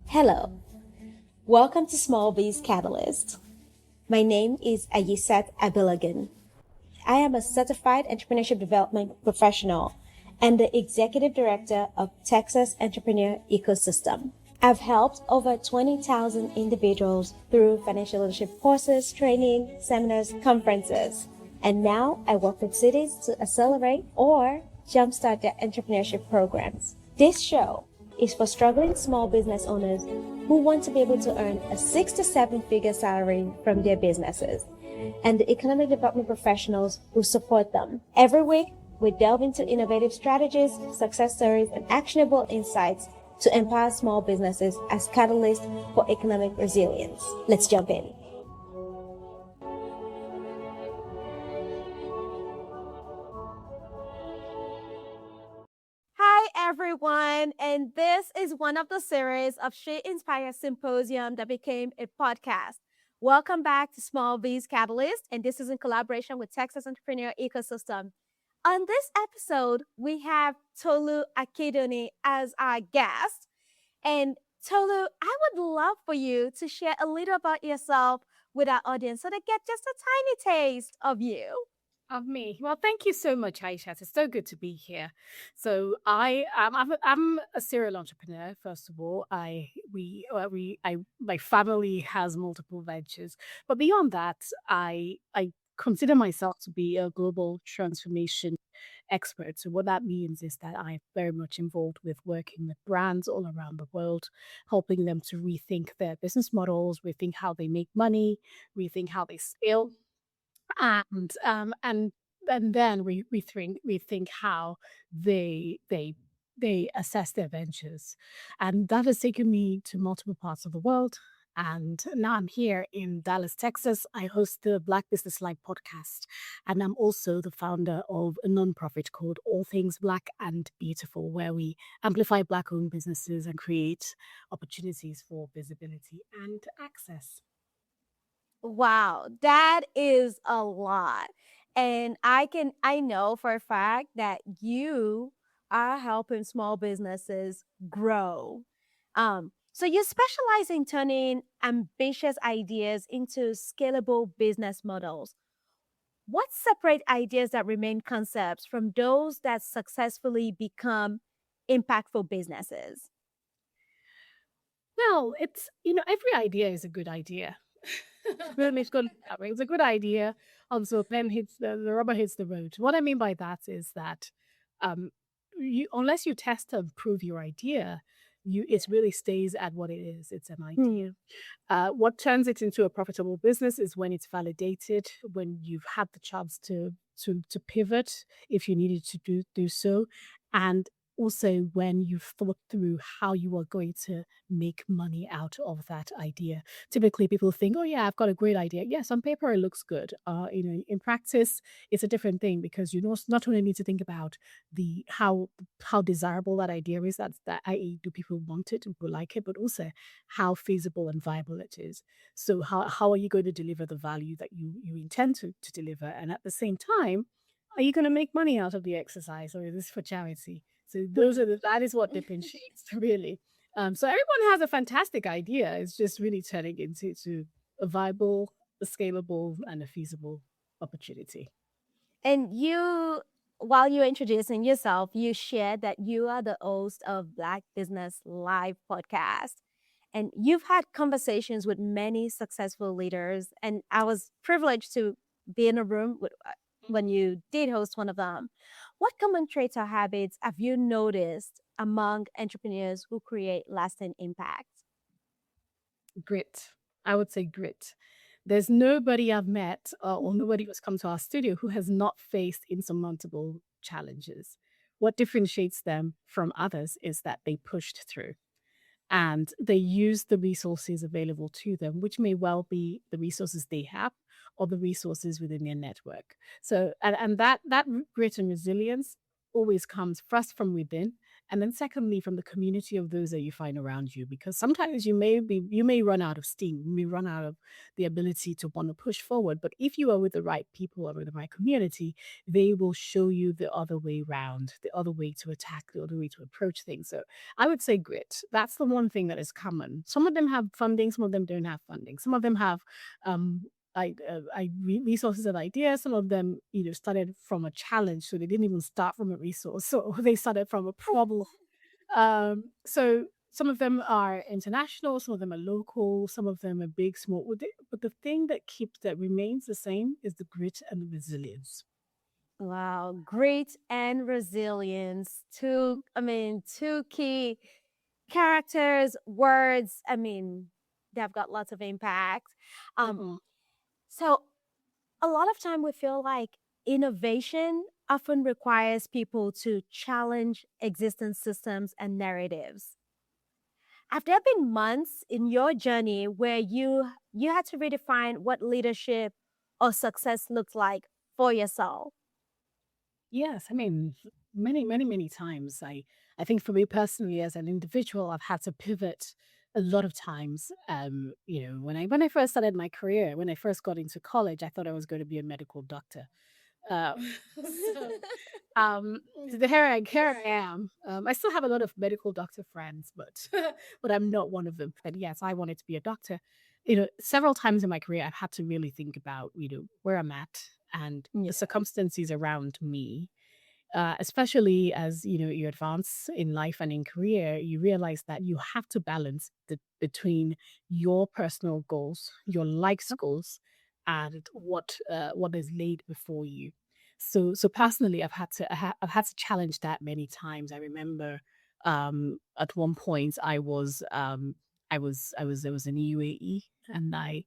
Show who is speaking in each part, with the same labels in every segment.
Speaker 1: Hello, welcome to Small Biz Catalyst. My name is Ayisat Abilagan. I am a certified entrepreneurship development professional and the executive director of Texas Entrepreneur Ecosystem. I've helped over 20,000 individuals through financial leadership courses, training, seminars, conferences. And now I work with cities to accelerate or jumpstart their entrepreneurship programs. This show is for struggling small business owners who want to be able to earn a 6 to 7 figure salary from their businesses, and the economic development professionals who support them. Every week, we delve into innovative strategies, success stories, and actionable insights to empower small businesses as catalysts for economic resilience. Let's jump in. Hi, everyone, and this is one of the series of SheInspires Symposium that became a podcast. Welcome back to Small Biz Catalyst, and this is in collaboration with Texas Entrepreneur Ecosystem. On this episode, we have Tolu Akindunni as our guest. And Tolu, I would love for you to share a little about yourself with our audience so they get just a tiny taste of you.
Speaker 2: Of me. Well, thank you so much, Aisha. It's so good to be here. So I'm a serial entrepreneur. First of all, my family has multiple ventures, but beyond that, I consider myself to be a global transformation expert. So what that means is that I'm very much involved with working with brands all around the world, helping them to rethink their business models, rethink how they make money, rethink how they scale and then we think how they assess their ventures, and that has taken me to multiple parts of the world. And now I'm here in Dallas, Texas. I host the Black Business Live podcast, and I'm also the founder of a nonprofit called All Things Black and Beautiful, where we amplify Black-owned businesses and create opportunities for visibility and access.
Speaker 1: Wow, that is a lot. And I know for a fact that you are helping small businesses grow. So you specialize in turning ambitious ideas into scalable business models. What separate ideas that remain concepts from those that successfully become impactful businesses?
Speaker 2: Well, every idea is a good idea. Really, it's good. That way. It's a good idea. Also, then the rubber hits the road. What I mean by that is that, um, unless you test and prove your idea, it really stays at what it is. It's an idea. What turns it into a profitable business is when it's validated, when you've had the chance to pivot if you needed to do so, and also when you've thought through how you are going to make money out of that idea. Typically, people think, "Oh yeah, I've got a great idea." Yes, on paper it looks good. In practice, it's a different thing because not only need to think about the how desirable that idea is. That i.e., do people want it? Do people like it? But also how feasible and viable it is. So how are you going to deliver the value that you intend to deliver? And at the same time, are you going to make money out of the exercise, or is this for charity? So that is what differentiates really. So everyone has a fantastic idea. It's just really turning into a viable, a scalable, and a feasible opportunity.
Speaker 1: And you, while you're introducing yourself, you shared that you are the host of Black Business Live podcast. And you've had conversations with many successful leaders. And I was privileged to be in a room when you did host one of them. What common traits or habits have you noticed among entrepreneurs who create lasting impact?
Speaker 2: Grit. I would say grit. There's nobody I've met or nobody who's come to our studio who has not faced insurmountable challenges. What differentiates them from others is that they pushed through and they use the resources available to them, which may well be the resources they have or the resources within their network. So, and that grit and resilience always comes first from within, And then secondly, from the community of those that you find around you, because sometimes you may run out of steam, you may run out of the ability to want to push forward. But if you are with the right people or with the right community, they will show you the other way round, the other way to attack, the other way to approach things. So I would say grit. That's the one thing that is common. Some of them have funding, some of them don't have funding. Some of them have um resources and ideas. Some of them, started from a challenge, so they didn't even start from a resource. So they started from a problem. So some of them are international, some of them are local, some of them are big, small. But the thing that remains the same is the grit and the resilience.
Speaker 1: Wow, grit and resilience. Two key characters, words. They've got lots of impact. Um,
Speaker 2: Mhm.
Speaker 1: so a lot of time we feel like innovation often requires people to challenge existing systems and narratives. Have there been months in your journey where you had to redefine what leadership or success looked like for yourself?
Speaker 2: Yes, many, many, many times. I think for me personally, as an individual, I've had to pivot a lot of times. When I first started my career, when I first got into college, I thought I was going to be a medical doctor. So um, here I am. I still have a lot of medical doctor friends, but but I'm not one of them. But yes, I wanted to be a doctor. Several times in my career, I've had to really think about where I'm at and the
Speaker 1: Yeah.
Speaker 2: circumstances around me, especially as you advance in life and in career, you realize that you have to balance between your personal goals, your likes goals, and what is laid before you. So personally, I've had to challenge that many times. I remember at one point I was in UAE, and I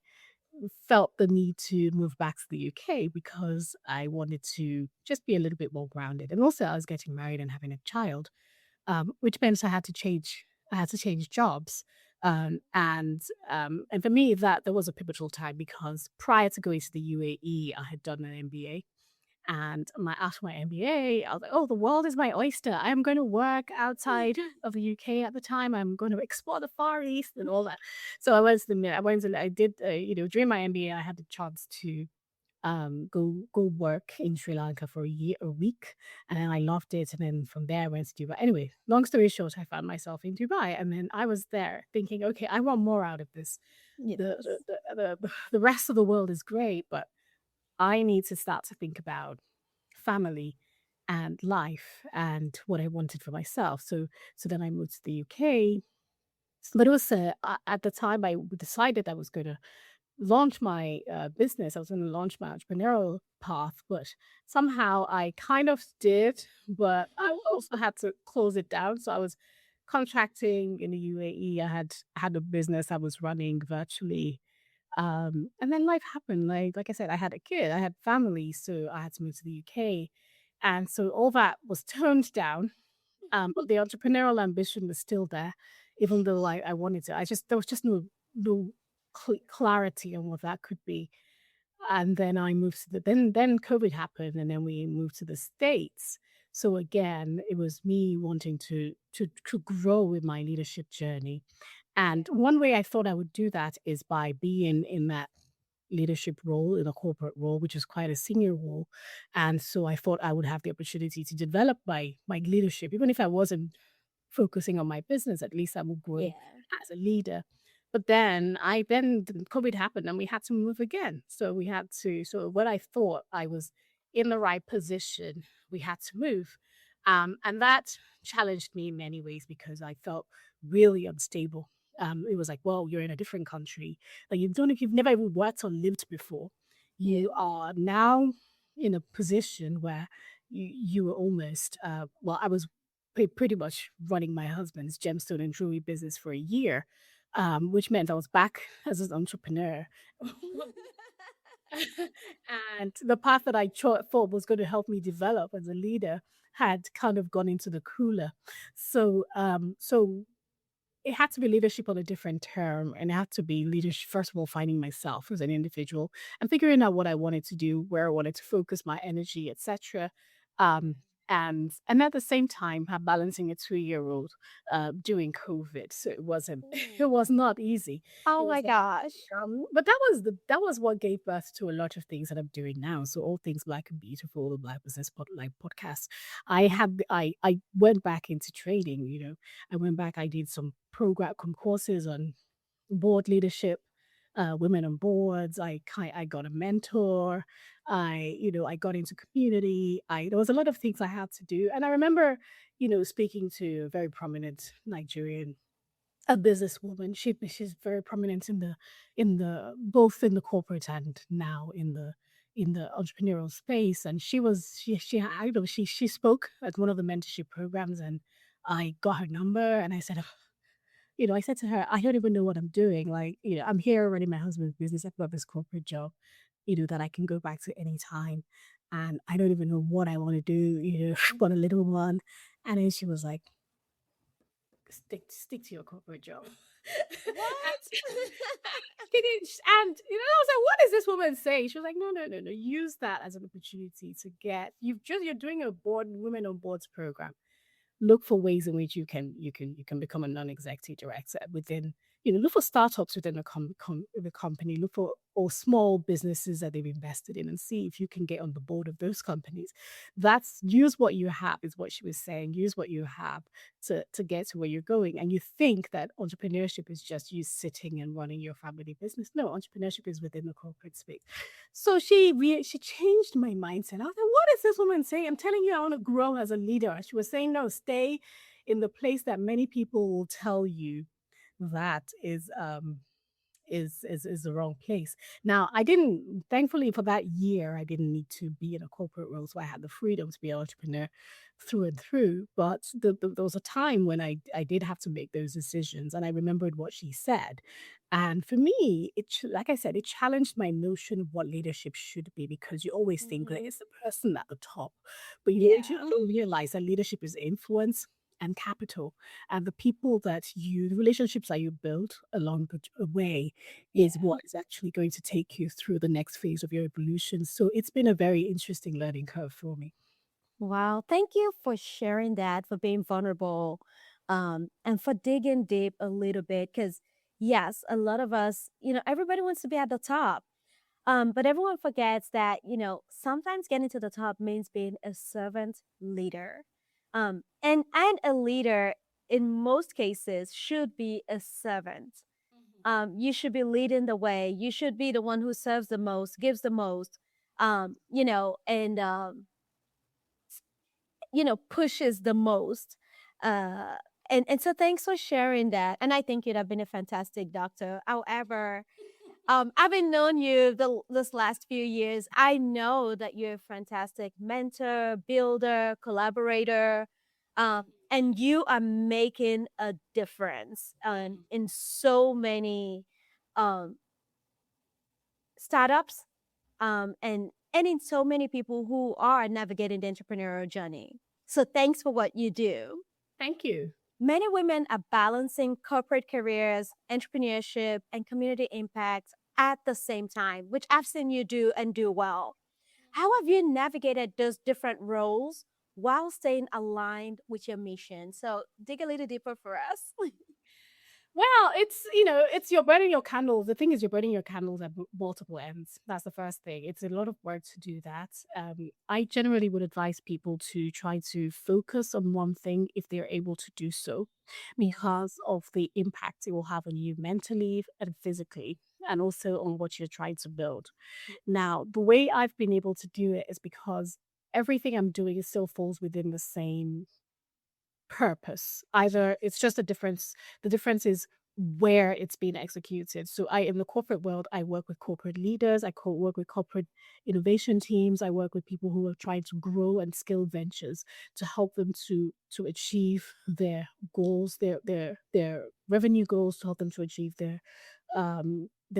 Speaker 2: felt the need to move back to the UK because I wanted to just be a little bit more grounded. And also I was getting married and having a child, which meant I had to change jobs. And for me that was a pivotal time because prior to going to the UAE, I had done an MBA. And after my MBA, I was like, "Oh, the world is my oyster. I am going to work outside of the UK at the time. I'm going to explore the Far East and all that." So I did, during my MBA, I had the chance to go work in Sri Lanka for a week, and then I loved it. And then from there, I went to Dubai. Anyway, long story short, I found myself in Dubai, and then I was there thinking, "Okay, I want more out of this.
Speaker 1: Yes.
Speaker 2: The rest of the world is great, but I need to start to think about family and life and what I wanted for myself." So then I moved to the UK. But it was at the time I decided I was going to launch my business. I was going to launch my entrepreneurial path, but somehow I kind of did, but I also had to close it down. So I was contracting in the UAE. I had a business I was running virtually, and then life happened. Like I said, I had a kid, I had family, so I had to move to the UK, and so all that was toned down. But the entrepreneurial ambition was still there, even though I wanted to. There was just no clarity on what that could be. And then I moved to then COVID happened, and then we moved to the States. So again, it was me wanting to grow with my leadership journey. And one way I thought I would do that is by being in that leadership role, in a corporate role, which is quite a senior role. And so I thought I would have the opportunity to develop my leadership, even if I wasn't focusing on my business, at least I would grow
Speaker 1: Yeah.
Speaker 2: as a leader. But then COVID happened and we had to move again. So what I thought I was in the right position, we had to move. And that challenged me in many ways because I felt really unstable. It was like, well, you're in a different country. Like you've never even worked or lived before.
Speaker 1: Yeah.
Speaker 2: You are now in a position where you were almost, I was pretty much running my husband's gemstone and jewelry business for a year, which meant I was back as an entrepreneur. And the path that thought was going to help me develop as a leader had kind of gone into the cooler. So it had to be leadership on a different term, and it had to be leadership. First of all, finding myself as an individual and figuring out what I wanted to do, where I wanted to focus my energy, etc. and at the same time have balancing a 2-year-old during COVID. So it wasn't
Speaker 1: Mm.
Speaker 2: it was not easy. It
Speaker 1: Oh
Speaker 2: was
Speaker 1: my gosh.
Speaker 2: but that was what gave birth to a lot of things that I'm doing now. So all things Black and Beautiful, the Black Business like podcast. I went back into training. I went back. I did some courses on board leadership, women on boards. I got a mentor. I got into community. I There was a lot of things I had to do, and I remember, speaking to a very prominent Nigerian a businesswoman. She's very prominent in the both in the corporate and now in the entrepreneurial space. And she I know she spoke at one of the mentorship programs, and I got her number and I said, I said to her, I don't even know what I'm doing. Like, I'm here running my husband's business. I've got this corporate job, that I can go back to any time. And I don't even know what I want to do, got a little one. And then she was like, stick to your corporate job.
Speaker 1: What?
Speaker 2: She didn't, and I was like, "What is this woman saying?" She was like, "No, no, no, no. Use that as an opportunity to get. You're doing a board women on boards program. Look for ways in which you can become a non-executive director within, look for startups within the company, look for or small businesses that they've invested in, and see if you can get on the board of those companies. That's use what you have, is what she was saying. Use what you have to get to where you're going. And you think that entrepreneurship is just you sitting and running your family business. No, entrepreneurship is within the corporate space. So she changed my mindset. I was like, "What is this woman saying? I'm telling you, I want to grow as a leader." She was saying, "No, stay in the place that many people will tell you that is the wrong place." Now, I didn't, thankfully for that year, I didn't need to be in a corporate role, so I had the freedom to be an entrepreneur through and through. But there was a time when I did have to make those decisions, and I remembered what she said. And for me, like I said, it challenged my notion of what leadership should be, because you always think that
Speaker 1: Mhm.
Speaker 2: it's the person at the top, but
Speaker 1: Yeah.
Speaker 2: you don't realize that leadership is influence and capital, and the relationships that you build along the way is
Speaker 1: Yeah.
Speaker 2: what is actually going to take you through the next phase of your evolution. So it's been a very interesting learning curve for me.
Speaker 1: Wow. Thank you for sharing that, for being vulnerable, and for digging deep a little bit. Because, yes, a lot of us, everybody wants to be at the top. But everyone forgets that, sometimes getting to the top means being a servant leader. And a leader in most cases should be a servant. You should be leading the way. You should be the one who serves the most, gives the most, and pushes the most. Uh, and so thanks for sharing that. And I think you'd have been a fantastic doctor. However, having known you this last few years, I know that you're a fantastic mentor, builder, collaborator, and you are making a difference in so many um, startups, and in so many people who are navigating the entrepreneurial journey. So thanks for what you do.
Speaker 2: Thank you.
Speaker 1: Many women are balancing corporate careers, entrepreneurship, and community impact at the same time, which I've seen you do and do well. How have you navigated those different roles while staying aligned with your mission? So dig a little deeper for us.
Speaker 2: Well, it's you're burning your candles. The thing is, you're burning your candles at multiple ends. That's the first thing. It's a lot of work to do that. I generally would advise people to try to focus on one thing if they're able to do so, because of the impact it will have on you mentally and physically, and also on what you're trying to build. Now, the way I've been able to do it is because everything I'm doing still falls within the same purpose. Either it's just a difference. The difference is where it's being executed. So I in the corporate world, I work with corporate leaders, work with corporate innovation teams, I work with people who are trying to grow and scale ventures to help them to achieve their goals, their revenue goals, to help them to achieve their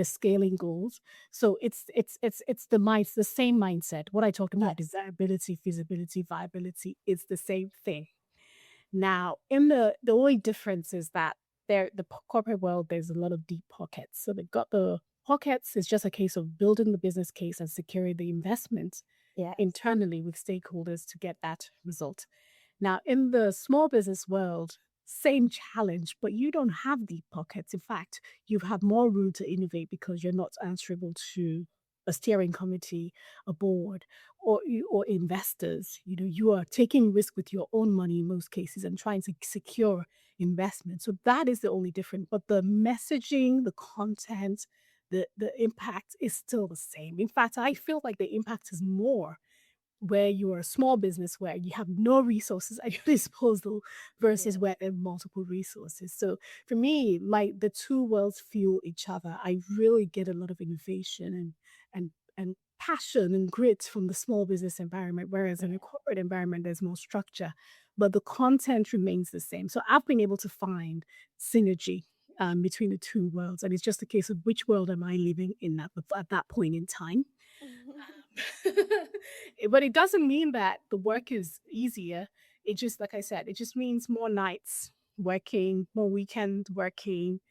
Speaker 2: scaling goals. So it's the same mindset. What I talked about,
Speaker 1: Yes.
Speaker 2: desirability, feasibility, viability, is the same thing. Now, in the only difference is that corporate world, there's a lot of deep pockets. So they've got the pockets. It's just a case of building the business case and securing the investment.
Speaker 1: Yes.
Speaker 2: internally with stakeholders to get that result. Now, in the small business world, same challenge, but you don't have deep pockets. In fact, you have more room to innovate because you're not answerable to a steering committee, a board, or investors. You are taking risk with your own money in most cases and trying to secure investment. So that is the only difference. But the messaging, the content, the impact is still the same. In fact, I feel like the impact is more where you are a small business where you have no resources at your disposal versus
Speaker 1: Yes.
Speaker 2: where there are multiple resources. So for me, like the two worlds fuel each other. I really get a lot of innovation and passion and grit from the small business environment, whereas in a corporate environment there's more structure, but the content remains the same. So I've been able to find synergy between the two worlds, and it's just a case of which world am I living in at that point in time. But it doesn't mean that the work is easier. It just, like I said, it just means more nights working, more weekend working.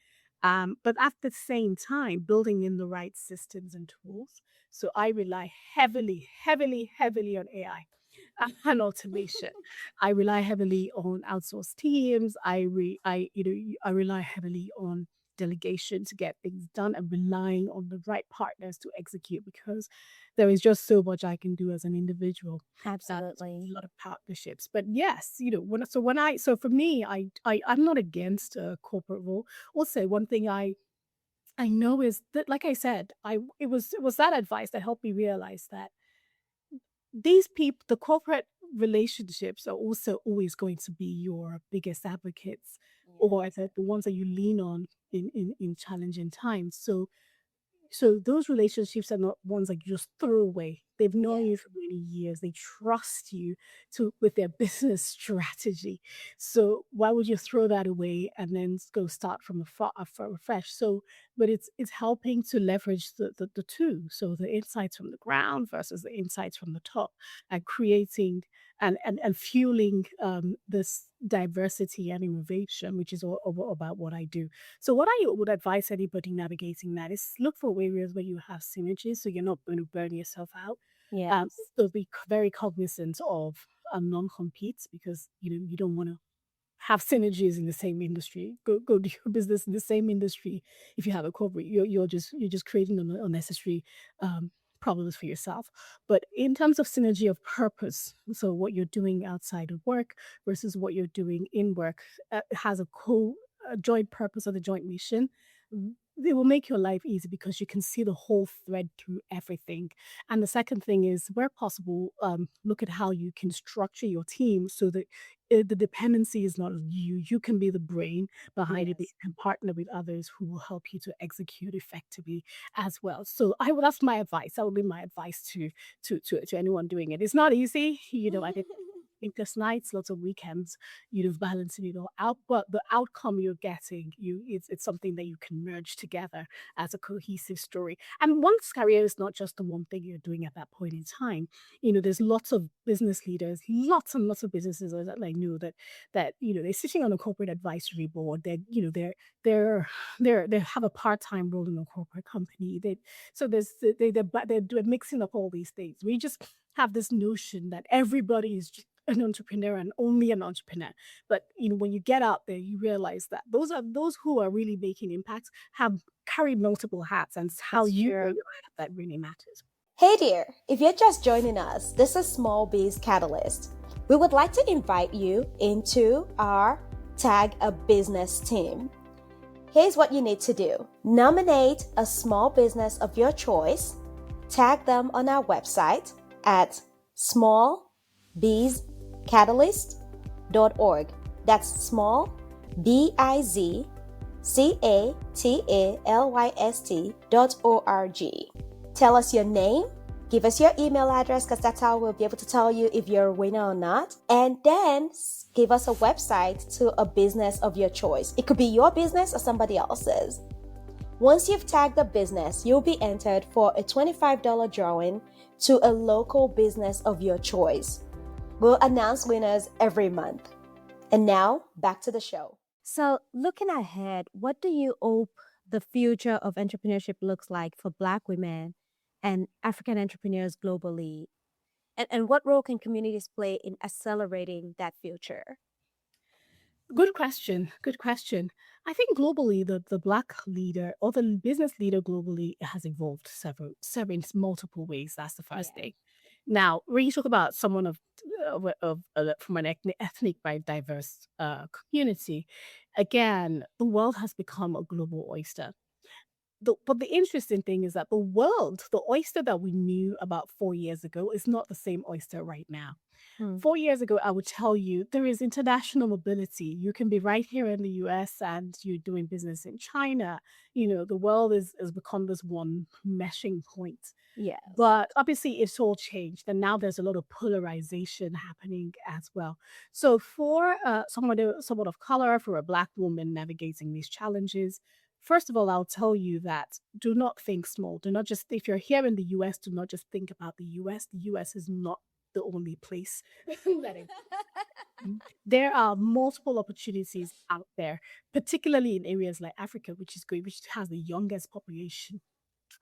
Speaker 2: But at the same time, building in the right systems and tools. So I rely heavily, heavily, heavily on AI and automation. I rely heavily on outsourced teams. I rely heavily on delegation to get things done and relying on the right partners to execute because there is just so much I can do as an individual.
Speaker 1: Absolutely.
Speaker 2: A lot of partnerships. But yes, so for me, I'm not against a corporate role. Also, one thing I know is that, like I said, it was that advice that helped me realize that these people, the corporate relationships are also always going to be your biggest advocates or
Speaker 1: Yes.
Speaker 2: the ones that you lean on in challenging times. So those relationships are not ones that you just throw away. They've known you
Speaker 1: Yes.
Speaker 2: for many years. They trust you to with their business strategy. So why would you throw that away and then go start from fresh? So, but it's helping to leverage the two. So the insights from the ground versus the insights from the top, and creating and fueling this diversity and innovation, which is all about what I do. So what I would advise anybody navigating that is look for areas where you have synergies, so you're not going to burn yourself out.
Speaker 1: Yes.
Speaker 2: So be very cognizant of non-competes because you don't want to have synergies in the same industry. Go do your business in the same industry. If you have a corporate, you're just creating unnecessary um, problems for yourself. But in terms of synergy of purpose, so what you're doing outside of work versus what you're doing in work has a joint purpose or the joint mission. It will make your life easy because you can see the whole thread through everything. And the second thing is, where possible, look at how you can structure your team so that the dependency is not on you. You can be the brain behind it, but you
Speaker 1: Yes.
Speaker 2: can partner with others who will help you to execute effectively as well. So that's my advice. That would be my advice to anyone doing it. It's not easy, I did sleepless nights, lots of weekends, balancing it all out. But the outcome you're getting, it's something that you can merge together as a cohesive story. And one's career is not just the one thing you're doing at that point in time. There's lots of business leaders, lots and lots of businesses that I know that they're sitting on a corporate advisory board. They have a part-time role in a corporate company. They're mixing up all these things. We just have this notion that everybody is just an entrepreneur and only an entrepreneur. But when you get out there, you realize that those who are really making impacts have carried multiple hats, and it's how
Speaker 1: That's
Speaker 2: you wear
Speaker 1: true.
Speaker 2: your hat that really matters.
Speaker 1: Hey there! If you're just joining us, this is Small Biz Catalyst. We would like to invite you into our Tag a Business team. Here's what you need to do: nominate a small business of your choice, tag them on our website at smallbizcatalyst.org. That's small, BIZCATALYST.org. Tell us your name, give us your email address because that's how we'll be able to tell you if you're a winner or not. And then give us a website to a business of your choice. It could be your business or somebody else's. Once you've tagged a business, you'll be entered for a $25 drawing to a local business of your choice. We'll announce winners every month. And now, back to the show. So, looking ahead, what do you hope the future of entrepreneurship looks like for Black women and African entrepreneurs globally? And what role can communities play in accelerating that future?
Speaker 2: Good question. Good question. I think globally, the black leader or the business leader globally has evolved several in multiple ways. That's the first
Speaker 1: Yeah.
Speaker 2: thing. Now, when you talk about someone from an ethnic by diverse community, again, the world has become a global oyster. But the interesting thing is that the oyster that we knew about 4 years ago, is not the same oyster right now.
Speaker 1: Hmm.
Speaker 2: 4 years ago, I would tell you there is international mobility. You can be right here in the US and you're doing business in China. The world has become this one meshing point.
Speaker 1: Yes.
Speaker 2: But obviously, it's all changed. And now there's a lot of polarization happening as well. So, for someone of color, for a Black woman navigating these challenges, first of all, I'll tell you that do not think small. Do not just, if you're here in the US, do not just think about the US. The US is not the only place that there are multiple opportunities out there, particularly in areas like Africa, which is great, which has the youngest population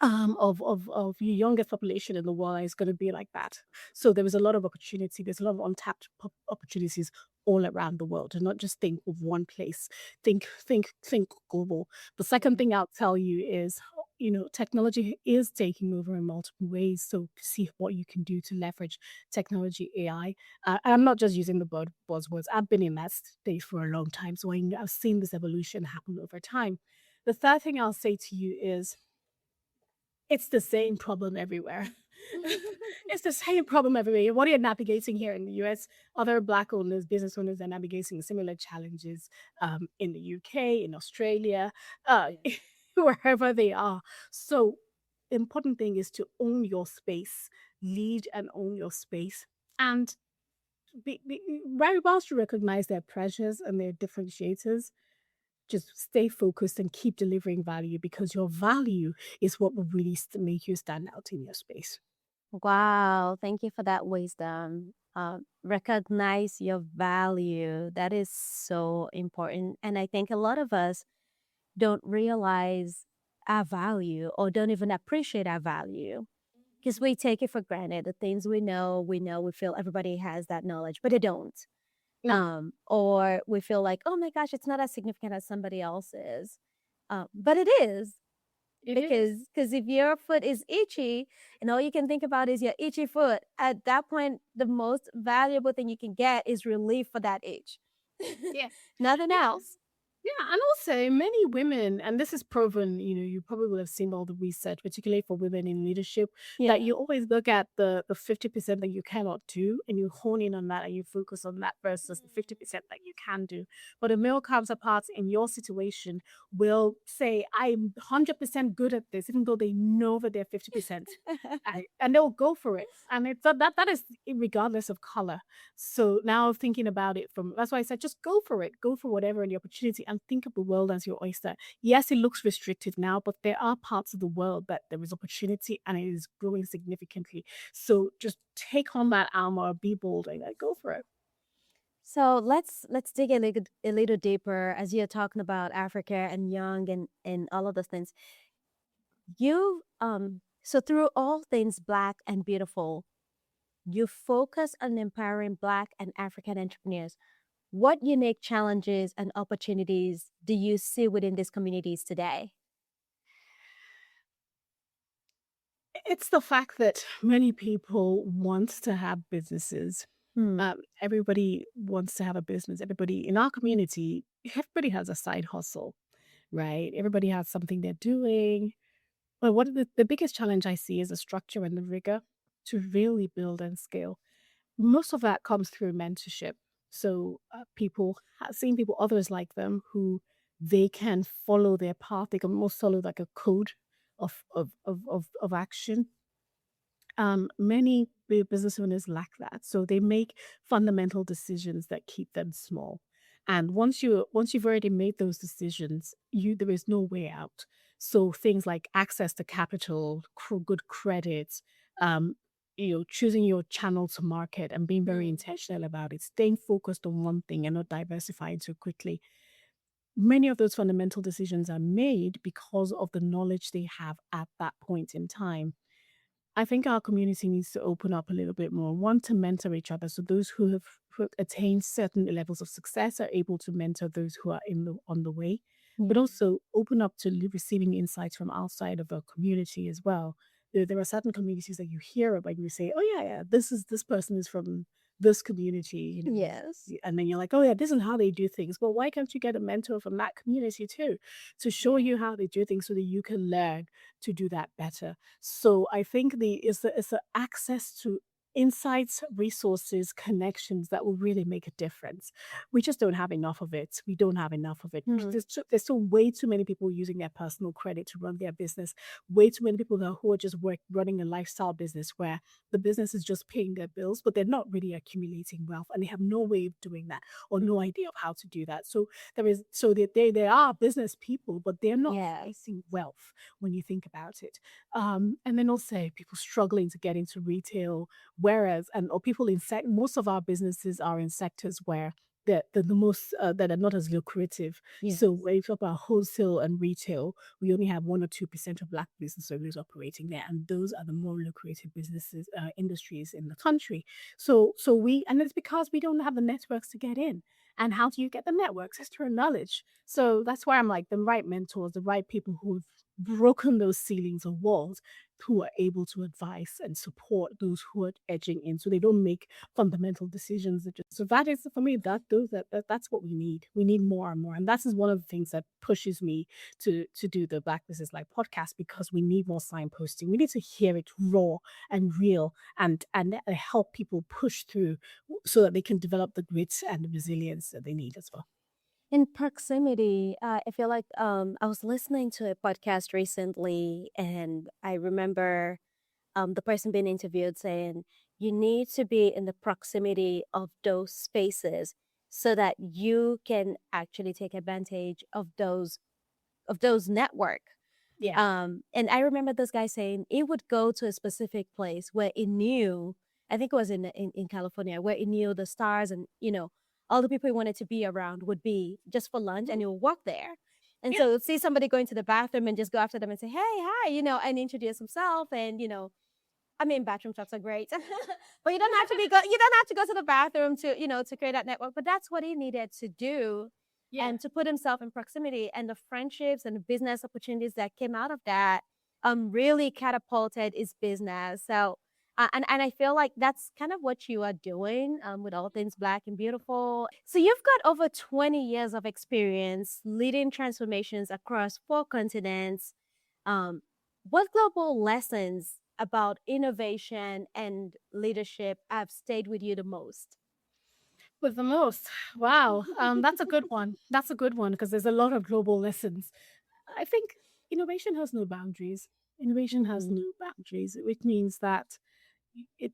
Speaker 2: of the youngest population in the world is going to be like that. So there is a lot of opportunity. There's a lot of untapped opportunities all around the world, and not just think of one place. Think global. The second
Speaker 1: Yeah.
Speaker 2: thing I'll tell you is, technology is taking over in multiple ways. So see what you can do to leverage technology, AI. I'm not just using the buzzwords. I've been in that stage for a long time, so I've seen this evolution happen over time. The third thing I'll say to you is it's the same problem everywhere. It's the same problem everywhere. What are you navigating here in the US? Other Black owners, business owners are navigating similar challenges in the UK, in Australia,
Speaker 1: Yeah.
Speaker 2: wherever they are. So, important thing is to own your space, lead and own your space. And right whilst you recognize their pressures and their differentiators, just stay focused and keep delivering value, because your value is what will really make you stand out in your space.
Speaker 1: Wow, thank you for that wisdom. Recognize your value. That is so important. And I think a lot of us don't realize our value or don't even appreciate our value because we take it for granted. The things we feel everybody has that knowledge, but they don't.
Speaker 2: No,
Speaker 1: Or we feel like, oh my gosh, it's not as significant as somebody else's. But it is.
Speaker 2: it is.
Speaker 1: Because if your foot is itchy and all you can think about is your itchy foot, at that point, the most valuable thing you can get is relief for that itch.
Speaker 2: Yeah.
Speaker 1: Nothing
Speaker 2: Yeah.
Speaker 1: else.
Speaker 2: Yeah, and also many women, and this is proven, you probably will have seen all the research, particularly for women in leadership, that
Speaker 1: Yeah.
Speaker 2: you always look at the 50% that you cannot do and you hone in on that and you focus on that versus the 50% that you can do. But a male counterpart in your situation will say, I'm 100% good at this, even though they know that they're 50%. And they'll go for it. And it's that is regardless of color. So now thinking about it from that's why I said just go for it. Go for whatever in the opportunity and think of the world as your oyster. Yes, it looks restricted now, but there are parts of the world that there is opportunity and it is growing significantly. So just take on that armor, be bold, and go for it.
Speaker 1: So let's dig a little deeper as you're talking about Africa and young and all of those things. You so through all things black and beautiful, you focus on empowering black and African entrepreneurs. What unique challenges and opportunities do you see within these communities today?
Speaker 2: It's the fact that many people want to have businesses.
Speaker 1: Hmm.
Speaker 2: Everybody wants to have a business. Everybody in our community, everybody has a side hustle, right? Everybody has something they're doing. But what the biggest challenge I see is the structure and the rigor to really build and scale. Most of that comes through mentorship. So seeing people, others like them, who they can follow their path. They can almost follow like a code of action. Many business owners lack that, so they make fundamental decisions that keep them small. And once you've already made those decisions, you there is no way out. So things like access to capital, good credit, choosing your channel to market and being very
Speaker 1: Hmm.
Speaker 2: intentional about it, staying focused on one thing and not diversifying too quickly. Many of those fundamental decisions are made because of the knowledge they have at that point in time. I think our community needs to open up a little bit more. One, to mentor each other. So those who attained certain levels of success are able to mentor those who are on the way, but
Speaker 1: Yeah.
Speaker 2: also open up to receiving insights from outside of a community as well. There are certain communities that you hear about and you say, oh yeah, yeah, this person is from this community,
Speaker 1: Yes.
Speaker 2: and then you're like, oh yeah, this is how they do things. But why can't you get a mentor from that community too, to show
Speaker 1: Yeah.
Speaker 2: you how they do things so that you can learn to do that better? So I think it's the access to insights, resources, connections that will really make a difference. We just don't have enough of it. We don't have enough of it.
Speaker 1: Hmm.
Speaker 2: There's still way too many people using their personal credit to run their business. Way too many people who are just running a lifestyle business where the business is just paying their bills, but they're not really accumulating wealth, and they have no way of doing that or no idea of how to do that. So they are business people, but they're not
Speaker 1: Yes.
Speaker 2: creating wealth when you think about it. And then also people struggling to get into retail, whereas and or people in most of our businesses are in sectors where the most that are not as lucrative.
Speaker 1: Yes.
Speaker 2: So when you talk about wholesale and retail, we only have 1 or 2% of Black business owners operating there, and those are the more lucrative businesses industries in the country. And it's because we don't have the networks to get in. And how do you get the networks? It's through knowledge. So that's why I'm like the right mentors, the right people who've broken those ceilings or walls, who are able to advise and support those who are edging in, so they don't make fundamental decisions. So that is for me, that's what we need. We need more and more, and that is one of the things that pushes me to do the Black Business Live podcast, because we need more signposting. We need to hear it raw and real, and help people push through so that they can develop the grit and the resilience that they need as well.
Speaker 1: In proximity, I feel like I was listening to a podcast recently, and I remember the person being interviewed saying you need to be in the proximity of those spaces so that you can actually take advantage of those network.
Speaker 2: Yeah.
Speaker 1: And I remember this guy saying he would go to a specific place where he knew, I think it was in California, where he knew the stars and, all the people he wanted to be around would be just for lunch, and
Speaker 2: Mhm.
Speaker 1: he would walk there. And
Speaker 2: Yeah.
Speaker 1: so he'd see somebody going to the bathroom and just go after them and say, hey, hi, and introduce himself. And, I mean, bathroom talks are great, but you don't have to you don't have to go to the bathroom to create that network. But that's what he needed to do,
Speaker 2: Yeah.
Speaker 1: and to put himself in proximity, and the friendships and the business opportunities that came out of that, really catapulted his business. So, and I feel like that's kind of what you are doing, with All Things Black and Beautiful. So you've got over 20 years of experience leading transformations across 4 continents. Um, what global lessons about innovation and leadership have stayed with you the most?
Speaker 2: With the most. Wow. That's a good one. That's a good one, because there's a lot of global lessons. I think innovation has no boundaries. Innovation has
Speaker 1: Mm.
Speaker 2: no boundaries, which means that it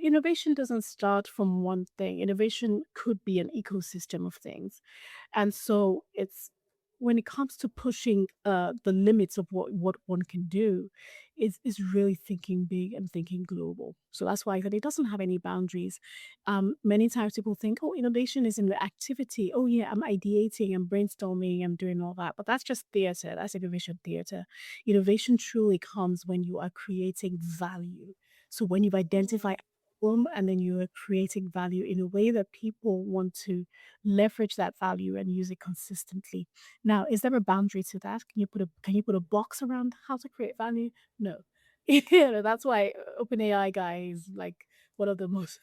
Speaker 2: innovation doesn't start from one thing. Innovation could be an ecosystem of things. And so it's when it comes to pushing the limits of what one can do, is really thinking big and thinking global. So that's why I said it doesn't have any boundaries. Many times people think, oh, innovation is in the activity. Oh yeah, I'm ideating, I'm brainstorming, I'm doing all that. But that's just theater. That's innovation theater. Innovation truly comes when you are creating value. So when you've identified a problem, and then you are creating value in a way that people want to leverage that value and use it consistently. Now, is there a boundary to that? Can you put a box around how to create value? No. That's why OpenAI guy is like one of the most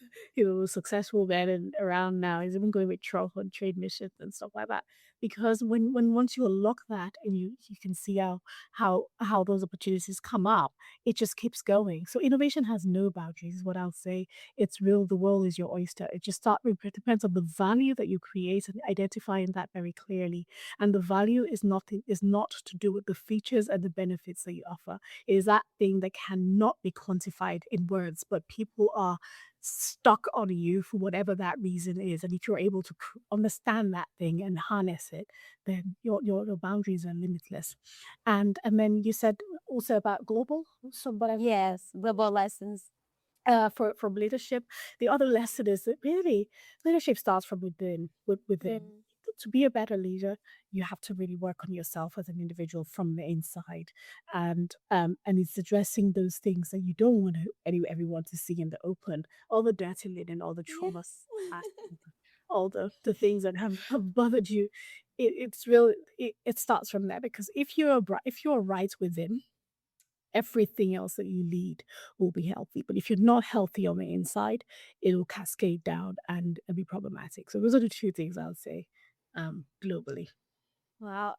Speaker 2: successful men around now. He's even going with Trump on trade missions and stuff like that. Because when once you unlock that, and you can see how those opportunities come up, it just keeps going. So innovation has no boundaries, is what I'll say. It's real. The world is your oyster. It depends on the value that you create, and identifying that very clearly. And the value is not to do with the features and the benefits that you offer. It is that thing that cannot be quantified in words, but people are stuck on you for whatever that reason is. And if you're able to understand that thing and harness it, then your boundaries are limitless. And then you said also about global. So, but
Speaker 1: Yes, global lessons.
Speaker 2: from leadership. The other lesson is that really leadership starts from within.
Speaker 1: Mm.
Speaker 2: to be a better leader, you have to really work on yourself as an individual from the inside, and it's addressing those things that you don't want everyone to see in the open, all the dirty linen, all the
Speaker 1: Yeah.
Speaker 2: traumas, all the things that have bothered you. It's real. It starts from there, because if you're right within, everything else that you lead will be healthy. But if you're not healthy on the inside, it'll cascade down and be problematic. So those are the two things I would say, globally.
Speaker 1: Wow.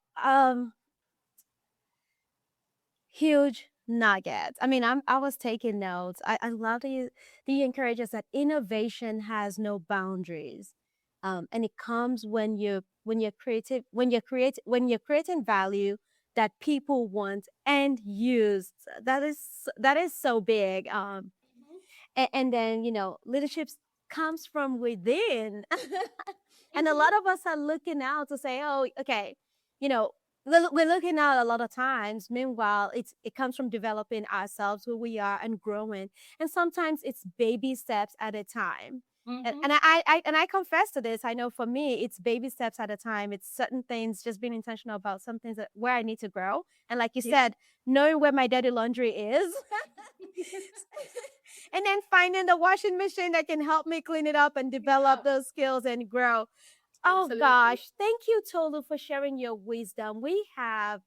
Speaker 1: Huge nuggets. I mean, I was taking notes. I love that you encourage us that innovation has no boundaries. And it comes when you're creating value that people want and use. That is so big. And then leadership comes from within. And a lot of us are looking out to say, oh, okay, you know we're looking out a lot of times. Meanwhile, it comes from developing ourselves, who we are, and growing. And sometimes it's baby steps at a time. And I confess to this. I know for me, it's baby steps at a time. It's certain things, just being intentional about some things where I need to grow. And like you said, knowing where my dirty laundry is, and then finding the washing machine that can help me clean it up and develop those skills and grow. Oh
Speaker 2: Absolutely.
Speaker 1: gosh, thank you, Tolu, for sharing your wisdom. We have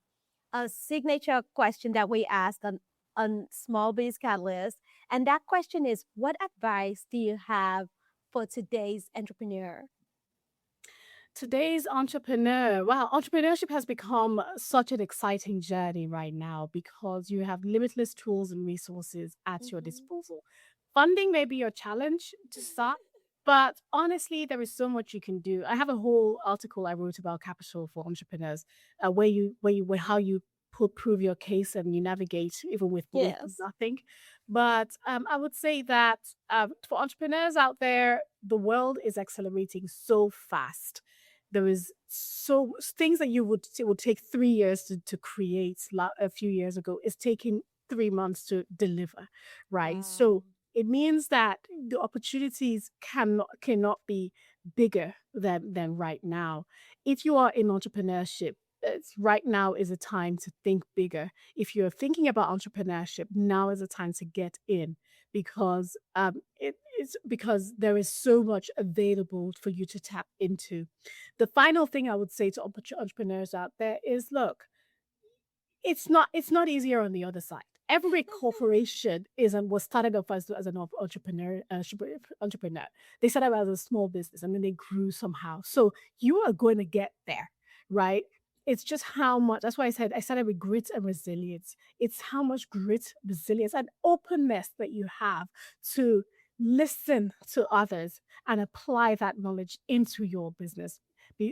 Speaker 1: a signature question that we ask on Small Biz Catalyst. And that question is, what advice do you have for today's entrepreneur?
Speaker 2: Today's entrepreneur, wow, entrepreneurship has become such an exciting journey right now because you have limitless tools and resources at your disposal. Funding may be your challenge to start, but honestly, there is so much you can do. I have a whole article I wrote about capital for entrepreneurs, where how you prove your case and you navigate even with
Speaker 1: Yes.
Speaker 2: nothing. But I would say that for entrepreneurs out there, the world is accelerating so fast. There is so things that it would take 3 years to create a few years ago is taking 3 months to deliver, right? So it means that the opportunities cannot be bigger than right now. If you are in entrepreneurship, right now is a time to think bigger. If you're thinking about entrepreneurship, now is a time to get in, because it is because there is so much available for you to tap into. The final thing I would say to entrepreneurs out there is, look, it's not easier on the other side. Every corporation was started off as an entrepreneur. They started out as a small business and then they grew somehow. So you are going to get there, right? It's just how much. That's why I started with grit and resilience. It's how much grit, resilience, and openness that you have to listen to others and apply that knowledge into your business.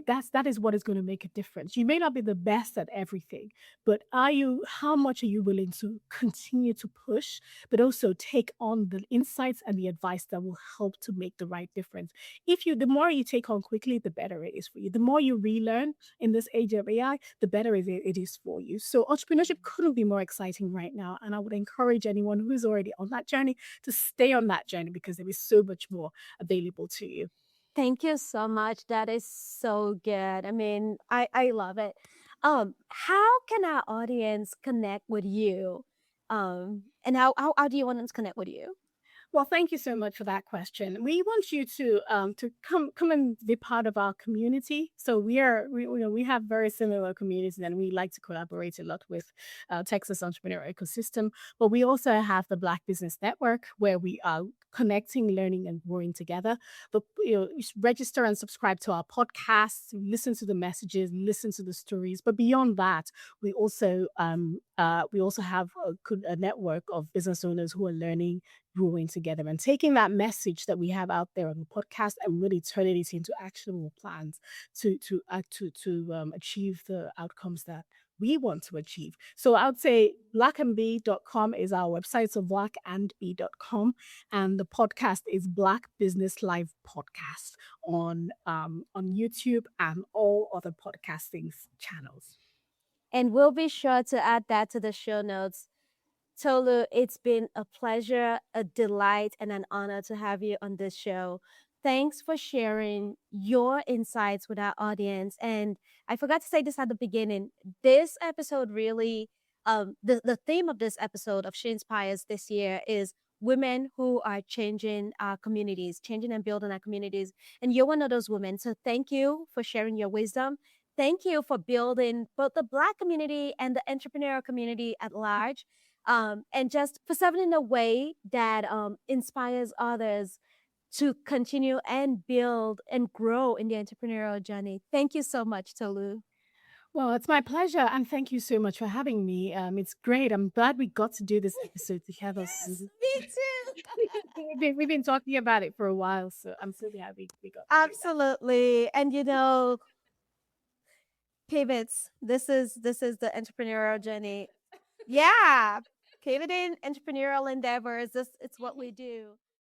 Speaker 2: That is what is going to make a difference. You may not be the best at everything, but how much are you willing to continue to push, but also take on the insights and the advice that will help to make the right difference? The more you take on quickly, the better it is for you. The more you relearn in this age of AI, the better it is for you. So entrepreneurship couldn't be more exciting right now. And I would encourage anyone who is already on that journey to stay on that journey, because there is so much more available to you.
Speaker 1: Thank you so much. That is so good. I mean, I love it. How can our audience connect with you? And how do you want them to connect with you?
Speaker 2: Well, thank you so much for that question. We want you to come and be part of our community. So we have very similar communities, and we like to collaborate a lot with Texas entrepreneur ecosystem. But we also have the Black Business Network, where we are connecting, learning, and growing together. But register and subscribe to our podcasts, listen to the messages, listen to the stories. But beyond that, we also have a network of business owners who are learning, growing together, and taking that message that we have out there on the podcast and really turning it into actionable plans to achieve the outcomes that we want to achieve. So I would say blackandb.com is our website. So blackandb.com, and the podcast is Black Business Live Podcast on YouTube and all other podcasting channels.
Speaker 1: And we'll be sure to add that to the show notes. Tolu, it's been a pleasure, a delight, and an honor to have you on this show. thanks for sharing your insights with our audience. And I forgot to say this at the beginning. This episode really, the theme of this episode of SheInspires this year is women who are changing our communities, changing and building our communities. And you're one of those women. So thank you for sharing your wisdom. Thank you for building both the Black community and the entrepreneurial community at large. And just for serving in a way that inspires others to continue and build and grow in the entrepreneurial journey. Thank you so much, Tolu.
Speaker 2: Well, it's my pleasure, and thank you so much for having me. It's great. I'm glad we got to do this episode together.
Speaker 1: Yes, me too.
Speaker 2: We've been talking about it for a while, so I'm so glad we got to do that.
Speaker 1: Absolutely. And pivots. This is the entrepreneurial journey. Yeah. Pivoting entrepreneurial endeavors. It's what we do.